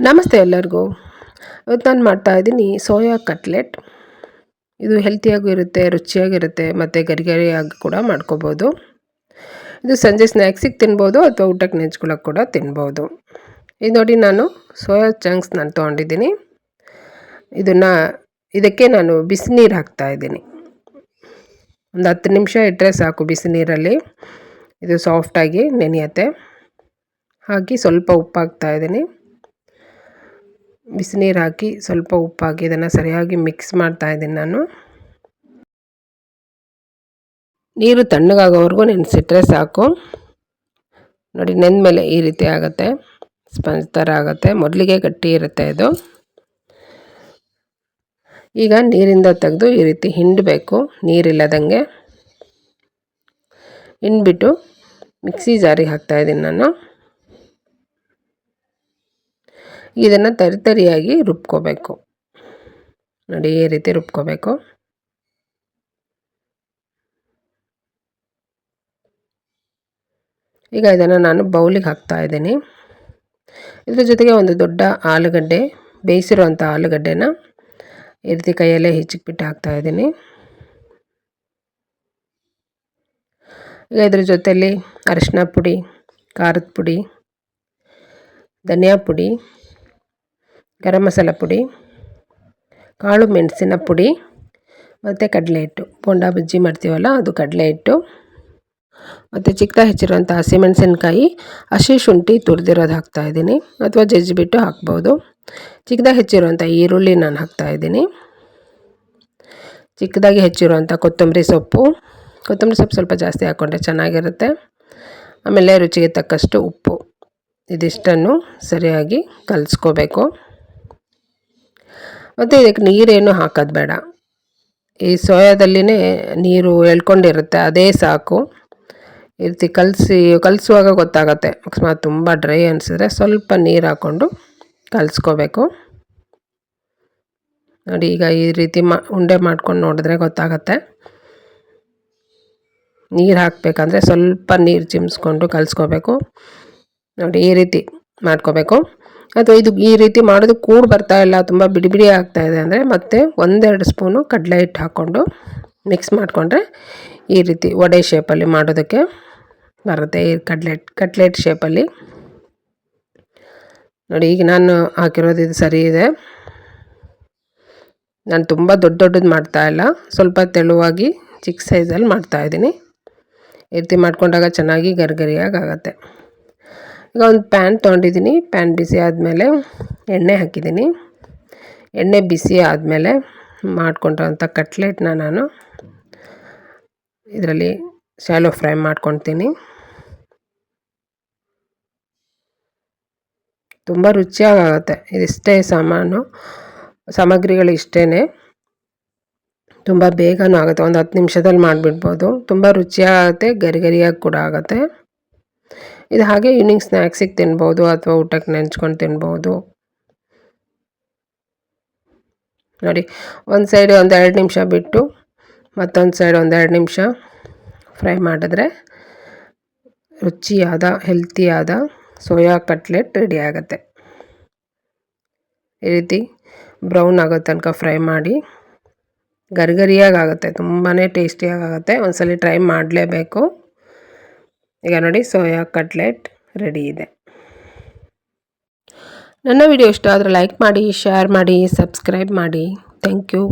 ನಮಸ್ತೆ ಎಲ್ಲರಿಗೂ. ಇವತ್ತು ನಾನು ಮಾಡ್ತಾಯಿದ್ದೀನಿ ಸೋಯಾ ಕಟ್ಲೆಟ್. ಇದು ಹೆಲ್ತಿಯಾಗೂ ಇರುತ್ತೆ, ರುಚಿಯಾಗಿರುತ್ತೆ ಮತ್ತು ಗರಿಗರಿಯಾಗಿ ಕೂಡ ಮಾಡ್ಕೋಬೋದು. ಇದು ಸಂಜೆ ಸ್ನ್ಯಾಕ್ಸಿಗೆ ತಿನ್ಬೋದು ಅಥವಾ ಊಟಕ್ಕೆ ನೆಂಚ್ಕೊಳ್ಳೋಕೆ ಕೂಡ ತಿನ್ಬೋದು. ಇದು ನೋಡಿ, ನಾನು ಸೋಯಾ ಚಂಕ್ಸ್ ನಾನು ತೊಗೊಂಡಿದ್ದೀನಿ. ಇದಕ್ಕೆ ನಾನು ಬಿಸಿ ನೀರು ಹಾಕ್ತಾಯಿದ್ದೀನಿ. ಒಂದು 10 ನಿಮಿಷ ಇಟ್ಟರೆ ಸಾಕು ಬಿಸಿ ನೀರಲ್ಲಿ. ಇದು ಸಾಫ್ಟಾಗಿ ನೆನೆಯುತ್ತೆ. ಹಾಕಿ ಸ್ವಲ್ಪ ಉಪ್ಪು ಹಾಕ್ತಾಯಿದ್ದೀನಿ. ಬಿಸಿ ನೀರು ಹಾಕಿ ಸ್ವಲ್ಪ ಉಪ್ಪು ಹಾಕಿ ಇದನ್ನು ಸರಿಯಾಗಿ ಮಿಕ್ಸ್ ಮಾಡ್ತಾಯಿದ್ದೀನಿ ನಾನು. ನೀರು ತಣ್ಣಗಾಗೋವರೆಗೂ ನೆನೆಸಿಟ್ರೆ ಸಾಕು. ನೋಡಿ, ನೆಂದಮೇಲೆ ಈ ರೀತಿ ಆಗುತ್ತೆ, ಸ್ಪಂಜ್ ಥರ ಆಗುತ್ತೆ. ಮೊದಲಿಗೆ ಗಟ್ಟಿ ಇರುತ್ತೆ ಇದು. ಈಗ ನೀರಿಂದ ತೆಗೆದು ಈ ರೀತಿ ಹಿಂಡಬೇಕು, ನೀರಿಲ್ಲದಂಗೆ ಹಿಂಡ್ಬಿಟ್ಟು ಮಿಕ್ಸಿ ಜಾರಿಗೆ ಹಾಕ್ತಾಯಿದ್ದೀನಿ ನಾನು. ಇದನ್ನು ತರಿಯಾಗಿ ರುಬ್ಕೋಬೇಕು. ನೋಡಿ, ಈ ರೀತಿ ರುಬ್ಕೋಬೇಕು. ಈಗ ಇದನ್ನು ನಾನು ಬೌಲಿಗೆ ಹಾಕ್ತಾಯಿದ್ದೀನಿ. ಇದ್ರ ಜೊತೆಗೆ ಒಂದು ದೊಡ್ಡ ಆಲೂಗಡ್ಡೆ, ಬೇಯಿಸಿರುವಂಥ ಆಲೂಗಡ್ಡೆನ ಈ ರೀತಿ ಕೈಯಲ್ಲೇ ಹೆಚ್ಚಿಕ್ಬಿಟ್ಟು ಹಾಕ್ತಾಯಿದ್ದೀನಿ. ಈಗ ಇದ್ರ ಜೊತೆಯಲ್ಲಿ ಅರಿಶಿನ ಪುಡಿ, ಖಾರದ ಪುಡಿ, ಧನಿಯಾ ಪುಡಿ, ಗರಂ ಮಸಾಲ ಪುಡಿ, ಕಾಳು ಮೆಣಸಿನ ಪುಡಿ ಮತ್ತು ಕಡಲೆ ಹಿಟ್ಟು, ಬೋಂಡಾ ಬಜ್ಜಿ ಮಾಡ್ತೀವಲ್ಲ ಅದು ಕಡಲೆ ಹಿಟ್ಟು, ಮತ್ತು ಚಿಕ್ಕದಾಗಿ ಹೆಚ್ಚಿರುವಂಥ ಹಸಿಮೆಣಸಿನ್ಕಾಯಿ, ಹಸಿ ಶುಂಠಿ ತುರಿದಿರೋದು ಹಾಕ್ತಾಯಿದ್ದೀನಿ ಅಥವಾ ಜಜ್ಜಿಬಿಟ್ಟು ಹಾಕ್ಬೋದು. ಚಿಕ್ಕದಾಗಿ ಹೆಚ್ಚಿರುವಂಥ ಈರುಳ್ಳಿ ನಾನು ಹಾಕ್ತಾಯಿದ್ದೀನಿ. ಚಿಕ್ಕದಾಗಿ ಹೆಚ್ಚಿರುವಂಥ ಕೊತ್ತಂಬರಿ ಸೊಪ್ಪು ಸ್ವಲ್ಪ ಜಾಸ್ತಿ ಹಾಕ್ಕೊಂಡ್ರೆ ಚೆನ್ನಾಗಿರುತ್ತೆ. ಆಮೇಲೆ ರುಚಿಗೆ ತಕ್ಕಷ್ಟು ಉಪ್ಪು. ಇದಿಷ್ಟನ್ನು ಸರಿಯಾಗಿ ಕಲಿಸ್ಕೋಬೇಕು. ಮತ್ತು ಇದಕ್ಕೆ ನೀರೇನು ಹಾಕೋದು ಬೇಡ. ಈ ಸೋಯಾದಲ್ಲಿನೇ ನೀರು ಎಳ್ಕೊಂಡಿರುತ್ತೆ, ಅದೇ ಸಾಕು. ಈ ರೀತಿ ಕಲಿಸುವಾಗ ಗೊತ್ತಾಗುತ್ತೆ. ಅಕಸ್ಮಾತ್ ತುಂಬ ಡ್ರೈ ಅನಿಸಿದ್ರೆ ಸ್ವಲ್ಪ ನೀರು ಹಾಕ್ಕೊಂಡು ಕಲಿಸ್ಕೋಬೇಕು. ನೋಡಿ, ಈಗ ಈ ರೀತಿ ಉಂಡೆ ಮಾಡ್ಕೊಂಡು ನೋಡಿದ್ರೆ ಗೊತ್ತಾಗುತ್ತೆ. ನೀರು ಹಾಕಬೇಕಂದ್ರೆ ಸ್ವಲ್ಪ ನೀರು ಚಿಮ್ಸ್ಕೊಂಡು ಕಲಿಸ್ಕೋಬೇಕು. ನೋಡಿ, ಈ ರೀತಿ ಮಾಡ್ಕೋಬೇಕು. ಅಥವಾ ಇದು ಈ ರೀತಿ ಮಾಡೋದು ಕೂಡು ಬರ್ತಾಯಿಲ್ಲ, ತುಂಬ ಬಿಡಿ ಬಿಡಿ ಆಗ್ತಾಯಿದೆ ಅಂದರೆ ಮತ್ತೆ 1-2 ಸ್ಪೂನು ಕಡಲೆ ಹಿಟ್ಟು ಹಾಕ್ಕೊಂಡು ಮಿಕ್ಸ್ ಮಾಡಿಕೊಂಡ್ರೆ ಈ ರೀತಿ ವಡೆ ಶೇಪಲ್ಲಿ ಮಾಡೋದಕ್ಕೆ ಬರುತ್ತೆ. ಈ ಕಟ್ಲೆಟ್ ಶೇಪಲ್ಲಿ. ನೋಡಿ, ಈಗ ನಾನು ಹಾಕಿರೋದು ಇದು ಸರಿ ಇದೆ. ನಾನು ತುಂಬ ದೊಡ್ಡದು ಮಾಡ್ತಾಯಿಲ್ಲ, ಸ್ವಲ್ಪ ತೆಳುವಾಗಿ ಚಿಕ್ಕ ಸೈಜಲ್ಲಿ ಮಾಡ್ತಾಯಿದ್ದೀನಿ. ಈ ರೀತಿ ಮಾಡ್ಕೊಂಡಾಗ ಚೆನ್ನಾಗಿ ಗರಿಗರಿಯಾಗಿ ಆಗುತ್ತೆ. ಈಗ ಒಂದು ಪ್ಯಾನ್ ತೊಗೊಂಡಿದ್ದೀನಿ. ಪ್ಯಾನ್ ಬಿಸಿ ಆದಮೇಲೆ ಎಣ್ಣೆ ಹಾಕಿದ್ದೀನಿ. ಎಣ್ಣೆ ಬಿಸಿ ಆದಮೇಲೆ ಮಾಡ್ಕೊಂಡಿರೋಂಥ ಕಟ್ಲೆಟ್ನ ನಾನು ಇದರಲ್ಲಿ ಶಾಲೋ ಫ್ರೈ ಮಾಡ್ಕೊತೀನಿ. ತುಂಬ ರುಚಿಯಾಗುತ್ತೆ. ಇದಿಷ್ಟೇ ಸಾಮಗ್ರಿಗಳು ಇಷ್ಟೇ. ತುಂಬ ಬೇಗನೂ ಆಗುತ್ತೆ, ಒಂದು 10 ನಿಮಿಷದಲ್ಲಿ ಮಾಡಿಬಿಡ್ಬೋದು. ತುಂಬ ರುಚಿಯಾಗುತ್ತೆ, ಗರಿಗರಿಯಾಗಿ ಕೂಡ ಆಗುತ್ತೆ. ಇದು ಹಾಗೆ ಈವ್ನಿಂಗ್ ಸ್ನ್ಯಾಕ್ಸಿಗೆ ತಿನ್ಬೋದು ಅಥವಾ ಊಟಕ್ಕೆ ನೆಂಚ್ಕೊಂಡು ತಿನ್ಬೋದು. ನೋಡಿ, ಒಂದು ಸೈಡ್ 1-2 ನಿಮಿಷ ಬಿಟ್ಟು ಮತ್ತೊಂದು ಸೈಡ್ 1-2 ನಿಮಿಷ ಫ್ರೈ ಮಾಡಿದ್ರೆ ರುಚಿಯಾದ ಹೆಲ್ತಿಯಾದ ಸೋಯಾ ಕಟ್ಲೆಟ್ ರೆಡಿ ಆಗುತ್ತೆ. ಈ ರೀತಿ ಬ್ರೌನ್ ಆಗೋ ತನಕ ಫ್ರೈ ಮಾಡಿ. ಗರಿಗರಿಯಾಗಿ ಆಗುತ್ತೆ, ತುಂಬಾ ಟೇಸ್ಟಿಯಾಗುತ್ತೆ. ಒಂದ್ಸಲ ಟ್ರೈ ಮಾಡಲೇಬೇಕು. ಈಗ ನೋಡಿ, ಸೋಯಾ ಕಟ್ಲೆಟ್ ರೆಡಿ ಇದೆ. ನನ್ನ ವಿಡಿಯೋ ಇಷ್ಟ ಆದರೆ ಲೈಕ್ ಮಾಡಿ, ಶೇರ್ ಮಾಡಿ, ಸಬ್ಸ್ಕ್ರೈಬ್ ಮಾಡಿ. Thank you.